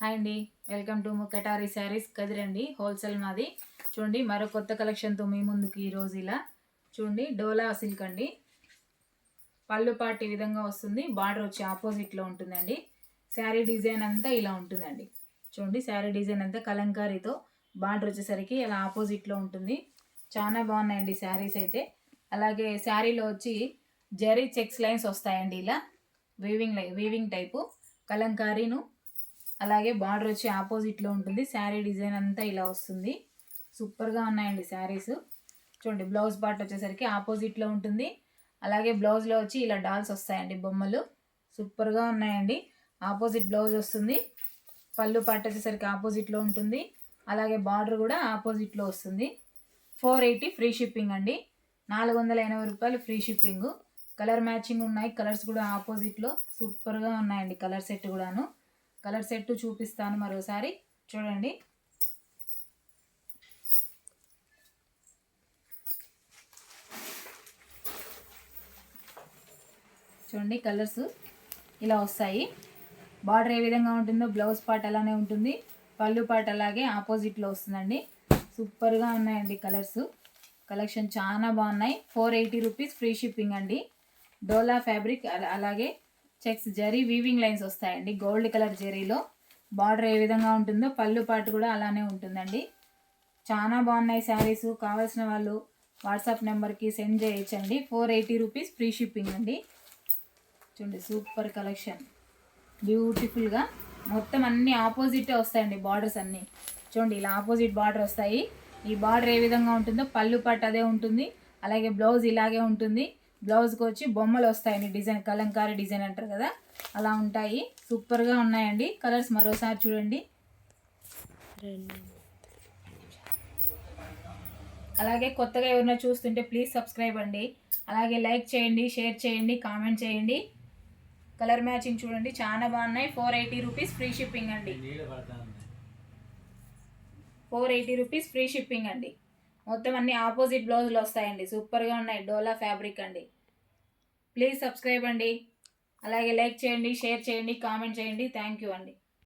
Hi అండి, welcome to Katari Sarees కదిరండి. Wholesale మాది. చూడండి మరో కొత్త కలెక్షన్తో మీ ముందుకు ఈరోజు ఇలా చూడండి డోలా సిల్క్ అండి. పళ్ళు పాటు ఈ విధంగా వస్తుంది, బార్డర్ వచ్చి ఆపోజిట్లో ఉంటుందండి. శారీ డిజైన్ అంతా ఇలా ఉంటుందండి. చూడండి శారీ డిజైన్ అంతా కలంకారీతో బార్డర్ వచ్చేసరికి ఇలా ఆపోజిట్లో ఉంటుంది. చాలా బాగున్నాయండి శారీస్ అయితే. అలాగే శారీలో వచ్చి జరీ చెక్స్ లైన్స్ వస్తాయండి, ఇలా వీవింగ్ టైపు కలంకారీను. అలాగే బార్డర్ వచ్చి ఆపోజిట్లో ఉంటుంది. శారీ డిజైన్ అంతా ఇలా వస్తుంది. సూపర్గా ఉన్నాయండి శారీస్. చూడండి బ్లౌజ్ పార్ట్ వచ్చేసరికి ఆపోజిట్లో ఉంటుంది. అలాగే బ్లౌజ్లో వచ్చి ఇలా డాల్స్ వస్తాయండి, బొమ్మలు. సూపర్గా ఉన్నాయండి. ఆపోజిట్ బ్లౌజ్ వస్తుంది. పళ్ళు పార్ట్ వచ్చేసరికి ఆపోజిట్లో ఉంటుంది. అలాగే బార్డర్ కూడా ఆపోజిట్లో వస్తుంది. 480 ఫ్రీ షిప్పింగ్ అండి. 480 రూపాయలు ఫ్రీ షిప్పింగ్. కలర్ మ్యాచింగ్ ఉన్నాయి. కలర్స్ కూడా ఆపోజిట్లో సూపర్గా ఉన్నాయండి. కలర్ సెట్ కూడాను. కలర్ సెట్ చూపిస్తాను మరోసారి చూడండి. చూడండి కలర్స్ ఇలా వస్తాయి. బార్డర్ ఏ విధంగా ఉంటుందో బ్లౌజ్ పార్ట్ అలానే ఉంటుంది. పళ్ళు పార్ట్ అలాగే ఆపోజిట్లో వస్తుందండి. సూపర్గా ఉన్నాయండి కలర్స్. కలెక్షన్ చాలా బాగున్నాయి. 480 రూపీస్ ఫ్రీ షిప్పింగ్ అండి. డోలా ఫ్యాబ్రిక్ అలాగే చెక్స్ జరీ వీవింగ్ లైన్స్ వస్తాయండి. గోల్డ్ కలర్ జరీలో బార్డర్ ఏ విధంగా ఉంటుందో పళ్ళు పాటు కూడా అలానే ఉంటుందండి. చాలా బాగున్నాయి శారీస్. కావాల్సిన వాళ్ళు వాట్సాప్ నెంబర్కి సెండ్ చేయొచ్చండి. 480 రూపీస్ ఫ్రీ షిప్పింగ్ అండి. చూడండి సూపర్ కలెక్షన్, బ్యూటిఫుల్గా మొత్తం అన్నీ ఆపోజిటే వస్తాయండి. బార్డర్స్ అన్నీ చూడండి ఇలా ఆపోజిట్ బార్డర్ వస్తాయి. ఈ బార్డర్ ఏ విధంగా ఉంటుందో పళ్ళు పాటు అదే ఉంటుంది. అలాగే బ్లౌజ్ ఇలాగే ఉంటుంది. బ్లౌజ్కి వచ్చి బొమ్మలు వస్తాయండి, డిజైన్ కలంకారీ డిజైన్ అంటారు కదా, అలా ఉంటాయి. సూపర్గా ఉన్నాయండి. కలర్స్ మరోసారి చూడండి. అలాగే కొత్తగా ఎవరైనా చూస్తుంటే ప్లీజ్ సబ్స్క్రైబ్ అండి. అలాగే లైక్ చేయండి, షేర్ చేయండి, కామెంట్ చేయండి. కలర్ మ్యాచింగ్ చూడండి చాలా బాగున్నాయి. 480 రూపీస్ ఫ్రీ షిప్పింగ్ అండి. 480 రూపీస్ ఫ్రీ షిప్పింగ్ అండి. మొత్తం అన్ని ఆపోజిట్ బ్లౌజులు వస్తాయండి. సూపర్గా ఉన్నాయి. డోలా ఫ్యాబ్రిక్ అండి. ప్లీజ్ సబ్స్క్రైబ్ అండి. అలాగే లైక్ చేయండి, షేర్ చేయండి, కామెంట్ చేయండి. థ్యాంక్ యూ అండి.